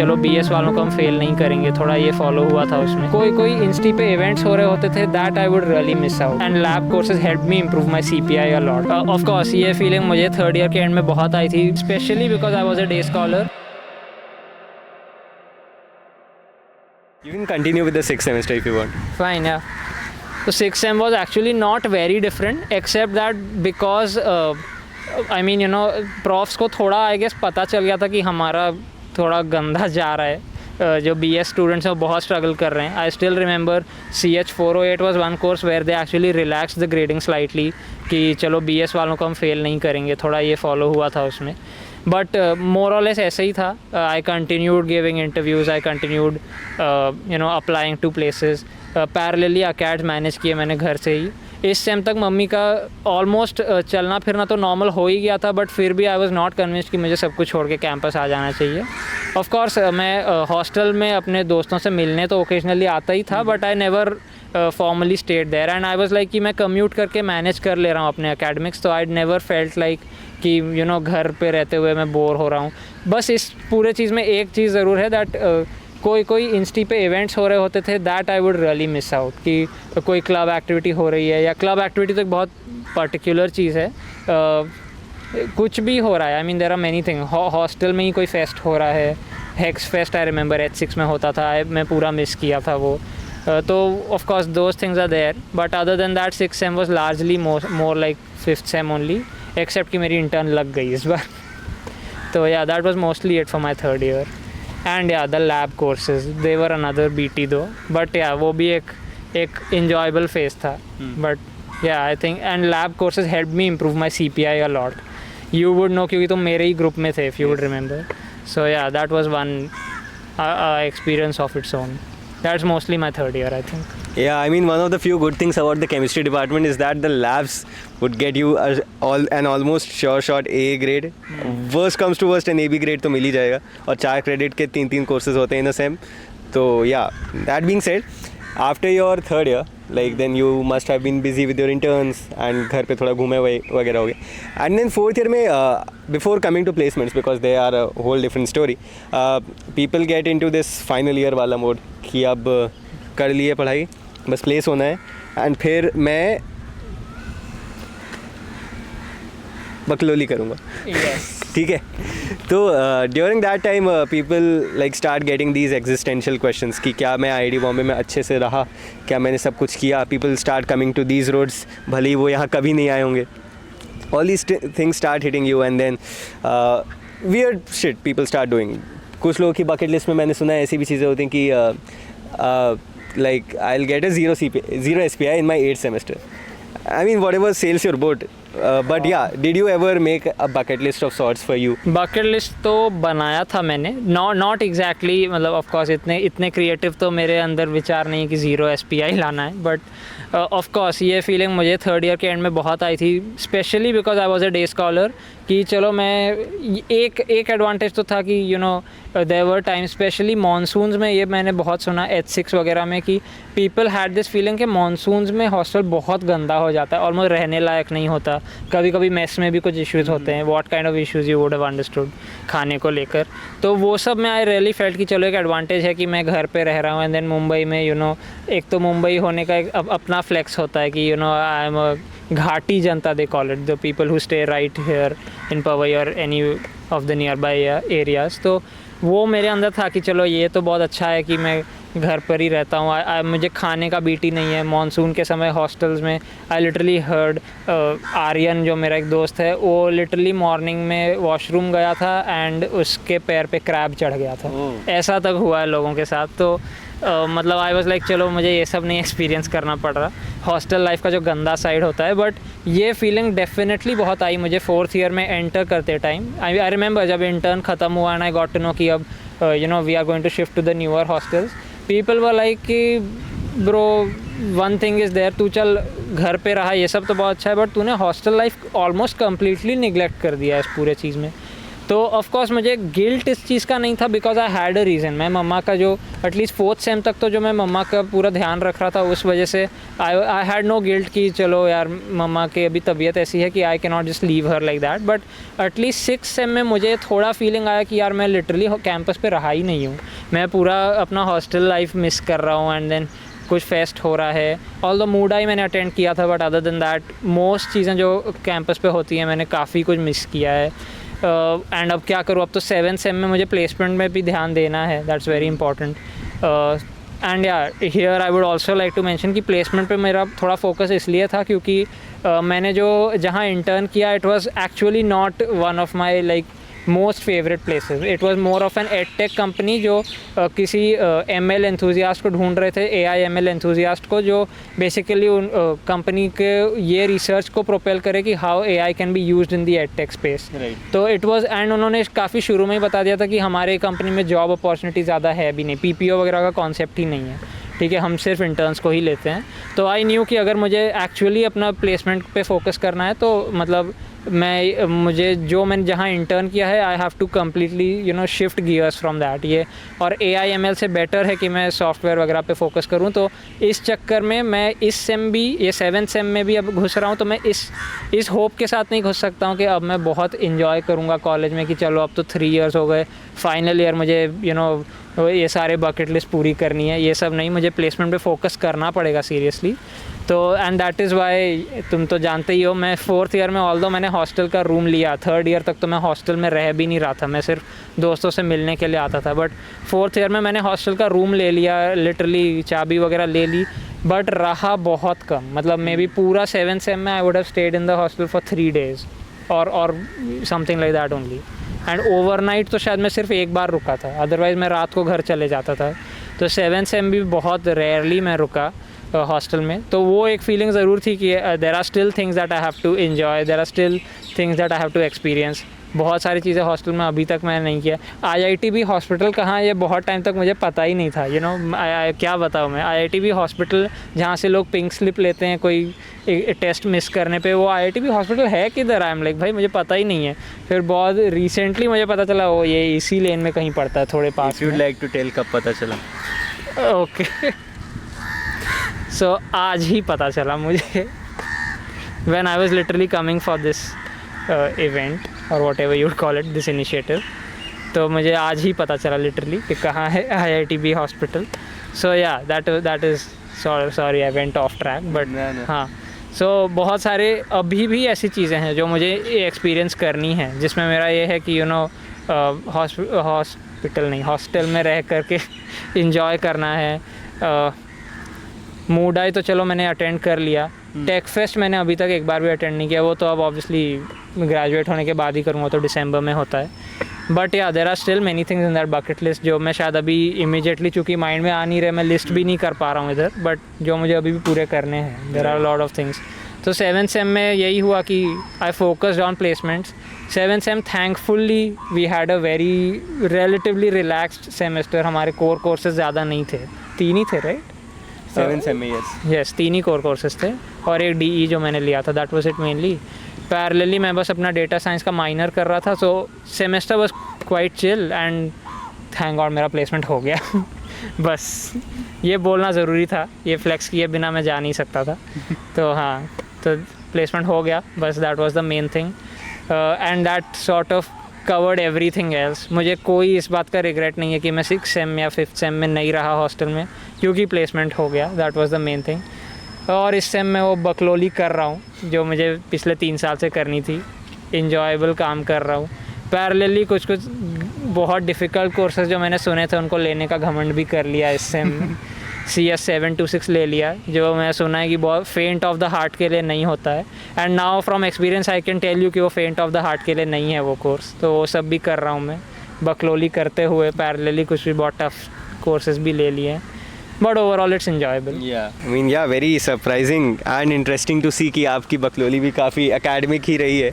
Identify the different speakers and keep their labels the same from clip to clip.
Speaker 1: चलो BS वालों को हम फेल नहीं करेंगे, थोड़ा ये फॉलो हुआ था उसमें। कोई इंस्टी पे इवेंट्स हो रहे होते थे, that I would really miss out. And lab courses help me improve my CPI a lot. Of course ये फीलिंग मुझे थर्ड ईयर के एंड में बहुत आई थी, specially because I was a day scholar.
Speaker 2: You can continue with the sixth semester if you want.
Speaker 1: Fine, yeah. So sixth sem was actually not very different, except that because I mean profs को थोड़ा I guess पता चल गया था कि हमारा थोड़ा गंदा जा रहा है। जो BS स्टूडेंट्स हैं वो बहुत स्ट्रगल कर रहे हैं। I still remember CH408 was one course where they actually relaxed the grading slightly कि चलो BS वालों को हम फेल नहीं करेंगे, थोड़ा ये फॉलो हुआ था उसमें। बट मोर और लेस ऐसे ही था। I continued giving interviews, I continued applying to places. Parallelly acad manage किए मैंने घर से ही। इस सेम तक मम्मी का ऑलमोस्ट चलना फिरना तो नॉर्मल हो ही गया था, बट फिर भी आई वाज नॉट कन्विंस्ड कि मुझे सब कुछ छोड़ के कैंपस आ जाना चाहिए। ऑफ कोर्स मैं हॉस्टल में अपने दोस्तों से मिलने तो ओकेजनली आता ही था, but I never formally stayed there. And I was like कि मैं कम्यूट करके मैनेज कर ले रहा हूँ अपने एकेडमिक्स, तो आई नेवर फेल्ट लाइक कि घर पे रहते हुए मैं बोर हो रहा हूँ। बस इस पूरे चीज़ में एक चीज़ ज़रूर है दैट कोई इंस्टी पे इवेंट्स हो रहे होते थे, that I would really miss out. कि कोई क्लब एक्टिविटी हो रही है, या क्लब एक्टिविटी तो एक बहुत पर्टिकुलर चीज़ है, कुछ भी हो रहा है। I mean there are many thing. Hostel में ही कोई फेस्ट हो रहा है, hex fest I remember H6 में होता था, मैं पूरा मिस किया था वो। तो of course those things are there, but other than that six sem was largely more like fifth sem only, except कि मेरी इंटर्न लग गई इस बार। तो yeah that was mostly it for my third year. And yeah the lab courses they were another BT दो, but yeah वो भी एक इंजॉयबल फेज था। But yeah I think and lab courses help me improve my CPI a lot. You would know क्योंकि तुम मेरे ही group में थे, if you would remember. So yeah that was one experience of its own. That's mostly my third year, I think.
Speaker 2: Yeah, I mean, one of the few good things about the chemistry department is that the labs would get you an almost sure shot A grade. Worst comes to worst, an AB grade तो मिल ही जाएगा। और 4 credit के 3 courses होते हैं इन अ same. तो yeah, that being said, after your third year, like then you must have been busy with your interns and घर पे थोड़ा घूमे वगैरह हो गए। And then fourth year में before coming to placements, because they are a whole different story, people get into this final year वाला mode कि अब कर लिए पढ़ाई, बस प्लेस होना है। एंड फिर मैं बकलोली करूँगा। ठीक है। तो during that time people like start getting these existential questions कि क्या मैं IIT बॉम्बे में अच्छे से रहा, क्या मैंने सब कुछ किया। People start coming to these roads, भले ही वो यहाँ कभी नहीं आए होंगे। All these things start hitting you and then weird shit people start doing. कुछ लोगों की बकेट लिस्ट में मैंने सुना है ऐसी भी चीज़ें होती हैं कि like I'll get a zero SPI in my 8th semester. I mean, whatever sails your boat. But yeah, did you ever make a bucket list of sorts for you?
Speaker 1: Bucket list तो बनाया था मैंने, not exactly, मतलब of course इतने creative तो मेरे अंदर विचार नहीं कि 0 SPI लाना है, but of course ये feeling मुझे थर्ड ईयर के एंड में बहुत आई थी, specially because I was a day scholar. कि चलो मैं एक एडवांटेज तो था कि there were time, specially monsoons में, ये मैंने बहुत सुना H6 वगैरह में कि पीपल हैड दिस फीलिंग कि मानसून्स में हॉस्टल बहुत गंदा हो जाता है, ऑलमोस्ट रहने लायक नहीं होता। कभी कभी मेस में भी कुछ इश्यूज़ होते हैं। What kind of issues you would have understood खाने को लेकर। तो वो सब में आई रियली फेल्ट कि चलो एक एडवांटेज है कि मैं घर पे रह रहा हूँ। एंड देन मुंबई में एक तो मुंबई होने का एक अपना फ्लेक्स होता है कि I am a Ghati janta, they call it, the people who stay right here in Powai और any of the nearby areas. तो वो मेरे अंदर था कि चलो ये तो बहुत अच्छा है कि मैं घर पर ही रहता हूँ। मुझे खाने का BT नहीं है। मॉनसून के समय हॉस्टल्स में आई लिटरली हर्ड, आर्यन जो मेरा एक दोस्त है, वो लिटरली मॉर्निंग में वॉशरूम गया था एंड उसके पैर पे क्रैब चढ़ गया था। ऐसा तक हुआ है लोगों के साथ। तो मतलब आई वाज लाइक चलो मुझे ये सब नहीं एक्सपीरियंस करना पड़ रहा, हॉस्टल लाइफ का जो गंदा साइड होता है। बट ये फीलिंग डेफिनेटली बहुत आई मुझे फोर्थ ईयर में एंटर करते टाइम। आई रिमेंबर जब इंटर्न ख़त्म हुआ and I got to know कि अब we are going to shift to the newer hostels. People were like कि bro one thing is there, तू चल घर पे रहा, ये सब तो बहुत अच्छा है, बट तूने hostel life almost completely neglect कर दिया इस पूरे चीज़ में। तो ऑफ कोर्स मुझे गिल्ट इस चीज़ का नहीं था because I had a reason. मैं मम्मा का जो एटलीस्ट 4th सेम तक तो जो मैं मम्मा का पूरा ध्यान रख रहा था उस वजह से आई हैड नो गिल्ट कि चलो यार मम्मा की अभी तबीयत ऐसी है कि I can not just leave her like that. But at least 6th same में मुझे थोड़ा फीलिंग आया कि यार मैं लिटरली कैंपस पे रहा ही नहीं हूँ. मैं पूरा अपना हॉस्टल लाइफ मिस कर रहा हूँ एंड देन कुछ फेस्ट हो रहा है. ऑल द मूड आई मैंने अटेंड किया था but other than that most चीज़ें जो कैंपस पे होती हैं मैंने काफ़ी कुछ मिस किया है. एंड अब क्या करूँ, अब तो 7th सेम में मुझे प्लेसमेंट में भी ध्यान देना है. That's very important. And yeah here I would also like to mention कि प्लेसमेंट पे मेरा थोड़ा फोकस इसलिए था क्योंकि मैंने जो जहाँ इंटर्न किया it was actually not one of my like most favourite places. It was more of an edtech company जो किसी ML एंथुजियास्ट को ढूंढ रहे थे, AI ML एंथुजियास्ट को, जो बेसिकली उन कंपनी के ये रिसर्च को प्रोपेल करे कि how AI can be used in the edtech space. तो इट वाज एंड उन्होंने काफ़ी शुरू में ही बता दिया था कि हमारे कंपनी में जॉब अपॉर्चुनिटी ज़्यादा है भी नहीं, PPO वगैरह का कॉन्सेप्ट ही नहीं है. ठीक है, हम सिर्फ इंटर्न्स को ही लेते हैं. तो आई न्यू कि अगर मुझे एक्चुअली अपना प्लेसमेंट पे फोकस करना है तो मतलब मैंने जहाँ इंटर्न किया है I have to completely shift gears from that. ये और AI ML से बेटर है कि मैं सॉफ्टवेयर वगैरह पे फोकस करूँ. तो इस चक्कर में मैं इस सेम भी, ये 7th सेम में भी अब घुस रहा हूँ. तो मैं इस होप के साथ नहीं घुस सकता हूँ कि अब मैं बहुत इन्जॉय करूँगा कॉलेज में कि चलो अब तो 3 years हो गए, फाइनल ईयर मुझे ये सारे बकेट लिस्ट पूरी करनी है. ये सब नहीं, मुझे प्लेसमेंट पे फोकस करना पड़ेगा सीरियसली. तो एंड दैट इज़ वाई तुम तो जानते ही हो मैं 4th ईयर में ऑल्दो मैंने हॉस्टल का रूम लिया, 3rd ईयर तक तो मैं हॉस्टल में रह भी नहीं रहा था, मैं सिर्फ दोस्तों से मिलने के लिए आता था. बट 4th ईयर में मैंने हॉस्टल का रूम ले लिया, लिटरली चाबी वगैरह ले ली, बट रहा बहुत कम. मतलब मे बी पूरा 7th सेम में I would have stayed in the hostel for 3 days और something like that only. And overnight तो शायद मैं सिर्फ एक बार रुका था, अदरवाइज़ मैं रात को घर चले जाता था. तो 7th सेम भी बहुत रेयरली मैं रुका हॉस्टल में. तो वो एक फीलिंग ज़रूर थी कि there are still things that I have to enjoy, there are still things that I have to experience. बहुत सारी चीज़ें हॉस्टल में अभी तक मैंने नहीं किया. IITB हॉस्पिटल कहाँ है ये बहुत टाइम तक मुझे पता ही नहीं था. क्या बताऊँ मैं, IITB हॉस्पिटल जहाँ से लोग पिंक स्लिप लेते हैं कोई टेस्ट मिस करने पे, वो IITB हॉस्पिटल है किधर? आई एम लाइक भाई मुझे पता ही नहीं है. फिर बहुत रिसेंटली मुझे पता चला वो ये इसी लेन में कहीं पड़ता है, थोड़े पास.
Speaker 2: यू लाइक टू टेल कब पता चला?
Speaker 1: ओके सो आज ही पता चला मुझे when I was literally coming for this event or whatever you would call it, this initiative. तो मुझे आज ही पता चला लिटरली कि कहाँ है IITB hospital. So yeah that is sorry I went off track but हाँ. सो बहुत सारे अभी भी ऐसी चीज़ें हैं जो मुझे एक्सपीरियंस करनी है, जिसमें मेरा ये है कि हॉस्टल में रह करके इंजॉय करना है. मूड आई तो चलो मैंने अटेंड कर लिया. टेक फेस्ट मैंने अभी तक एक बार भी अटेंड नहीं किया, वो तो अब ऑब्वियसली ग्रेजुएट होने के बाद ही करूँगा, तो दिसंबर में होता है. But yeah there are still many things in that bucket list जो मैं शायद अभी इमीडिएटली चूँकि माइंड में आ नहीं रहे, मैं लिस्ट भी नहीं कर पा रहा हूँ इधर, बट जो मुझे अभी भी पूरे करने हैं. There are lot of things. तो 7th सेम में यही हुआ कि I focused on placements. 7th sem thankfully we had a very relatively relaxed semester. हमारे कोर कोर्सेज ज़्यादा नहीं थे, 3 ही थे राइट?
Speaker 2: 7th सेम में यस
Speaker 1: 3 ही कोर कोर्सेज थे और एक DE जो मैंने लिया था, that was it mainly. Parallelly मैं बस अपना डेटा साइंस का माइनर कर रहा था. So semester was quite chill and thank god मेरा प्लेसमेंट हो गया. बस ये बोलना ज़रूरी था, ये फ्लेक्स किए बिना मैं जा नहीं सकता था. तो हाँ, तो प्लेसमेंट हो गया बस, that was the main thing. And that sort of covered everything else. मुझे कोई इस बात का रिग्रेट नहीं है कि मैं 6th सेम या 5th सेम में नहीं रहा हॉस्टल में, क्योंकि प्लेसमेंट हो गया. That was the main thing. और इस सेम में वो बकलोली कर रहा हूँ जो मुझे पिछले 3 साल से करनी थी. इंजॉयबल काम कर रहा हूँ. पैरेलली कुछ बहुत डिफ़िकल्ट कोर्सेज जो मैंने सुने थे उनको लेने का घमंड भी कर लिया इस सेम में. CS 726 ले लिया, जो मैं सुना है कि बहुत फेंट ऑफ द हार्ट के लिए नहीं होता है. And now from experience I can tell you कि वो फेंट ऑफ द हार्ट के लिए नहीं है वो कोर्स. तो वो सब भी कर रहा हूँ मैं बकलोली करते हुए. पैरेलली कुछ भी बहुत टफ कोर्सेज भी ले लिए हैं, but overall it's enjoyable.
Speaker 2: Very surprising and interesting to see कि आपकी बकलोली भी काफ़ी एकेडमिक ही रही है.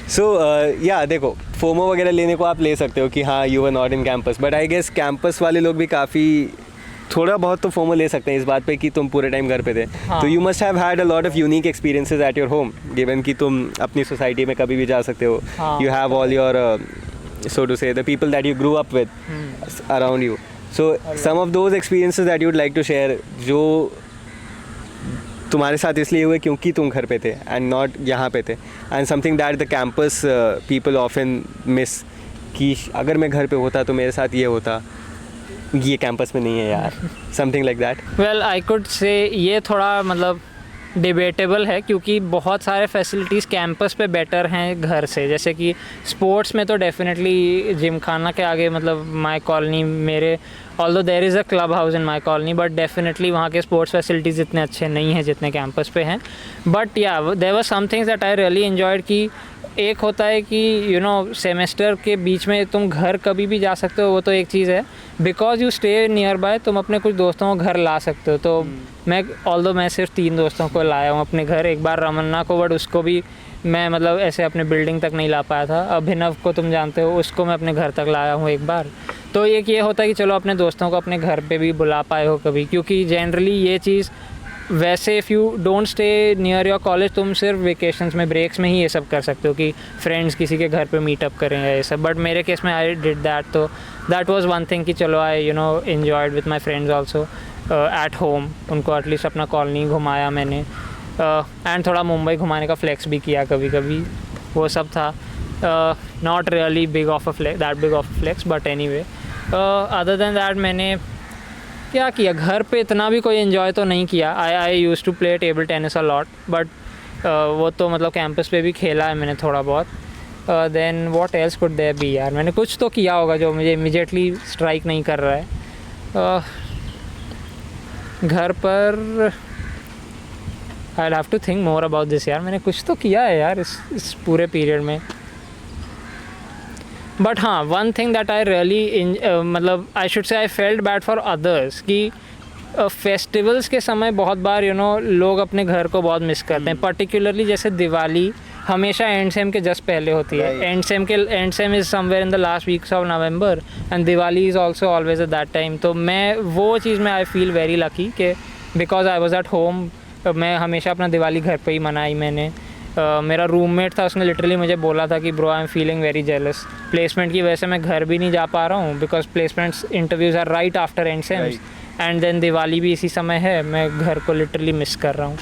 Speaker 2: सो देखो फोमो वगैरह लेने को आप ले सकते हो कि हाँ you are not in campus, but I guess campus वाले लोग भी काफ़ी थोड़ा बहुत तो फोमो ले सकते हैं इस बात पे कि तुम पूरे टाइम घर पे थे. तो you must have had a lot of unique experiences at your home, given कि तुम अपनी सोसाइटी में कभी भी जा सकते हो. You have all your so to say, the people that you grew up with around you. So some of those experiences that you would like to share जो तुम्हारे साथ इसलिए हुए क्योंकि तुम घर पे थे एंड नॉट यहाँ पे थे, and something that the campus people often miss कि अगर मैं घर पे होता तो मेरे साथ ये होता, ये कैंपस में नहीं है यार, something like that.
Speaker 1: Well I could say ये थोड़ा मतलब डिबेटेबल है क्योंकि बहुत सारे फैसिलिटीज़ कैंपस पे बेटर हैं घर से. जैसे कि स्पोर्ट्स में तो डेफिनेटली जिम खाना के आगे मतलब माय कॉलोनी मेरे although there is a club house in my colony, but definitely वहाँ के स्पोर्ट्स फैसिलिटीज़ इतने अच्छे नहीं हैं जितने कैंपस पे हैं. But yeah there were some things that I really enjoyed कि एक होता है कि यू नो सेमेस्टर के बीच में तुम घर कभी भी जा सकते हो, वो तो एक चीज़ है. Because you stay near by तुम अपने कुछ दोस्तों को घर ला सकते हो. तो मैं सिर्फ 3 दोस्तों को लाया हूँ अपने घर. एक बार रमन्ना को, बट उसको भी मैं मतलब ऐसे अपने बिल्डिंग तक नहीं ला पाया था. अभिनव को तुम जानते हो, उसको मैं अपने घर तक लाया हूँ एक बार. तो एक ये होता है कि चलो अपने दोस्तों को अपने घर पे भी बुला पाए हो कभी, क्योंकि जनरली ये चीज़ वैसे if you don't stay near your college तुम सिर्फ वेकेशंस में ब्रेक्स में ही ये सब कर सकते हो कि फ्रेंड्स किसी के घर पे मीटअप करें या ये सब. बट मेरे केस में आई डिड दैट, तो दैट वाज वन थिंग कि चलो I you know enjoyed with my friends also at home. उनको एटलीस्ट अपना कॉलोनी घुमाया मैंने, एंड थोड़ा मुंबई घुमाने का फ्लेक्स भी किया कभी कभी, वो सब था. Not really big of a flex, that big of a flex, but anyway other than that मैंने क्या किया घर पे इतना भी कोई एन्जॉय तो नहीं किया. I use to play table tennis a lot, but वो तो मतलब कैंपस पे भी खेला है मैंने थोड़ा बहुत. Then what else could there be यार, मैंने कुछ तो किया होगा जो मुझे इमीडिएटली स्ट्राइक नहीं कर रहा है. घर पर I have to think more about this यार. मैंने कुछ तो किया है यार इस पूरे पीरियड में. बट हाँ, one thing that I really मतलब I should say I felt bad for others कि फेस्टिवल्स के समय बहुत बार यू नो लोग अपने घर को बहुत मिस करते हैं. पर्टिकुलरली जैसे दिवाली हमेशा एंड सेम के जस्ट पहले होती है. And same is somewhere in the last weeks of November and Diwali is also always at that time. तो मैं वो चीज़ में आई फील वेरी लकी कि because I was at home, मैं हमेशा अपना दिवाली घर पे ही मनाई मैंने. मेरा रूममेट था, उसने लिटरली मुझे बोला था कि bro I am feeling very jealous, placement की वजह से मैं घर भी नहीं जा पा रहा हूँ because placements interviews are right after end sems, and then Diwali भी इसी समय है, मैं घर को लिटरली मिस कर रहा हूँ.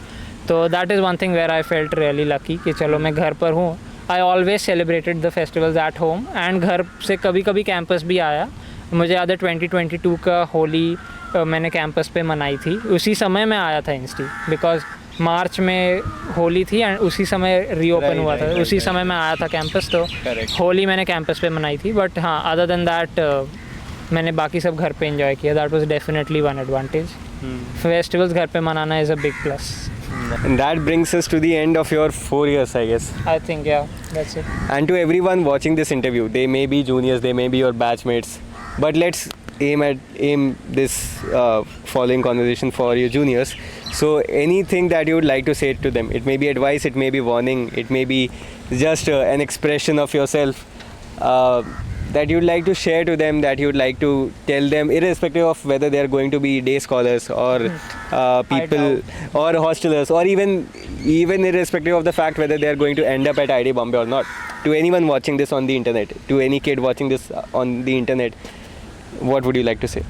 Speaker 1: तो that is one thing where I felt really lucky कि चलो मैं घर पर हूँ. I always celebrated the festivals at home, and घर से कभी कभी कैंपस भी आया. मुझे याद है 2022 का होली मैंने कैंपस पे मनाई थी. उसी समय मैं आया था इंस्टी, बिकॉज मार्च में होली थी एंड उसी समय रीओपन हुआ था. उसी समय मैं आया था कैंपस, तो होली मैंने कैंपस पे मनाई थी. बट हाँ, अदर देन दैट मैंने बाकी सब घर पे एंजॉय किया. That was definitely one advantage. Festivals घर पे मनाना is a big plus.
Speaker 2: And that brings us to the end of your 4 years, I guess.
Speaker 1: I think, yeah, that's it.
Speaker 2: And to everyone watching this interview, they may be juniors, they may be your batchmates, but let's aim this following conversation for your juniors. So anything that you would like to say to them, it may be advice, it may be warning, it may be just an expression of yourself that you'd like to share to them, that you'd like to tell them, irrespective of whether they are going to be day scholars or people or hostelers, or even irrespective of the fact whether they are going to end up at IIT Bombay or not. To anyone watching this on the internet, to any kid watching this on the internet, what would you like to say?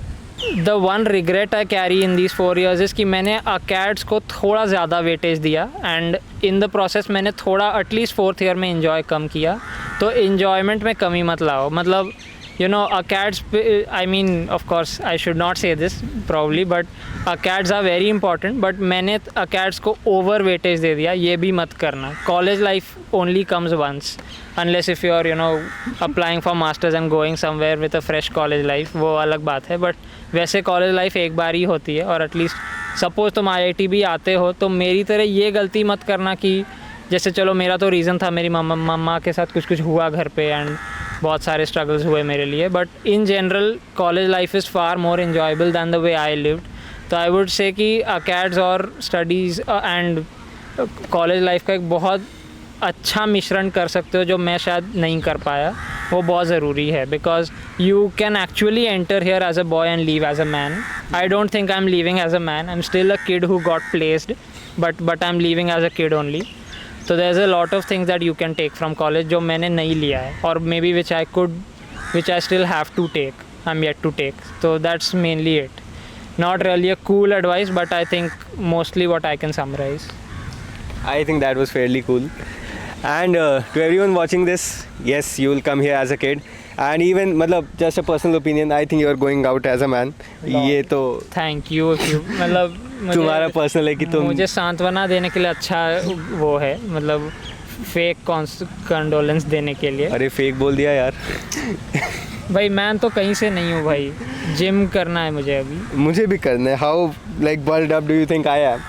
Speaker 1: The one regret I carry in these 4 years is कि मैंने acads को थोड़ा ज़्यादा weightage दिया, and in the process मैंने थोड़ा at least 4th year में enjoy कम किया. तो इन्जॉयमेंट में कमी मत लाओ. मतलब you know acads, I mean of course I should not say this probably, but acads are very important. But मैंने अकेड्स को ओवर वेटेज दे दिया. ये भी मत करना. College life only comes once, unless if you are you know applying for masters and going somewhere with a fresh college life, वो अलग बात है. बट वैसे कॉलेज लाइफ एक बार ही होती है. और एटलीस्ट सपोज तुम IIT भी आते हो तो मेरी तरह ये गलती मत करना कि जैसे चलो मेरा तो रीज़न था, मेरी मम्मा के साथ कुछ हुआ घर पे एंड बहुत सारे स्ट्रगल्स हुए मेरे लिए. But in general college life is far more enjoyable than the way I lived. तो आई वुड से कि अकेड्स और स्टडीज़ एंड कॉलेज लाइफ का एक बहुत अच्छा मिश्रण कर सकते हो जो मैं शायद नहीं कर पाया. वो बहुत ज़रूरी है because you can actually enter here as a boy and leave as a man. I don't think I am leaving as a man. I am still a kid who got placed, but I am leaving as a kid only. तो there is a lot of things that you can take from college जो मैंने नहीं लिया है, और maybe which I could which I still have to take. I'm yet to take. So that's mainly it. Not really a cool advice, but I think mostly what I can summarize.
Speaker 2: I think that was fairly cool. And to everyone watching this, yes, you will come here as a kid. And even, मतलब, just a personal opinion, I think you are going out as a man. ये तो
Speaker 1: Thank you. मतलब
Speaker 2: तुम्हारा personal है कि तुम
Speaker 1: मुझे सांत्वना देने के लिए अच्छा वो है, मतलब फेक कंडोलेंस देने के लिए.
Speaker 2: अरे फेक बोल दिया यार.
Speaker 1: भाई मैं तो कहीं से नहीं हूँ भाई, जिम करना है मुझे अभी.
Speaker 2: मुझे भी करना है. How like built up do you think I am?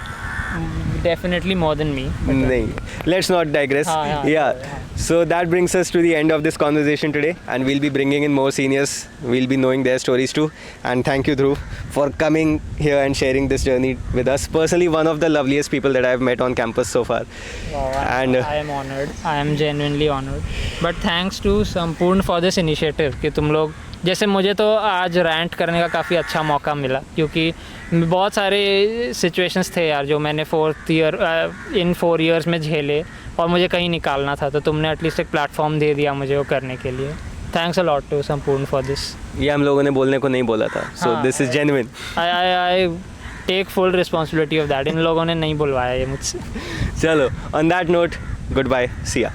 Speaker 1: Definitely more than me.
Speaker 2: नहीं, let's not digress. Yeah. So that brings us to the end of this conversation today, and we'll be bringing in more seniors. We'll be knowing their stories too. And thank you, Dhruv, for coming here and sharing this journey with us. Personally, one of the loveliest people that I've met on campus so far.
Speaker 1: Wow,
Speaker 2: And
Speaker 1: I am honored. I am genuinely honored. But thanks to Sampoorn for this initiative कि तुम लोग, जैसे मुझे तो आज rant करने का काफ़ी अच्छा मौका मिला, क्योंकि बहुत सारे सिचुएशंस थे यार जो मैंने इन 4 years में झेले और मुझे कहीं निकालना था, तो तुमने एटलीस्ट एक प्लेटफॉर्म दे दिया मुझे वो करने के लिए. थैंक्स अ लॉट टू संपूर्ण फॉर दिस.
Speaker 2: ये हम लोगों ने बोलने को नहीं बोला था. So this is genuine.
Speaker 1: I take full responsibility of that. इन लोगों ने नहीं बुलवाया ये मुझसे.
Speaker 2: चलो, on that note, goodbye. See ya.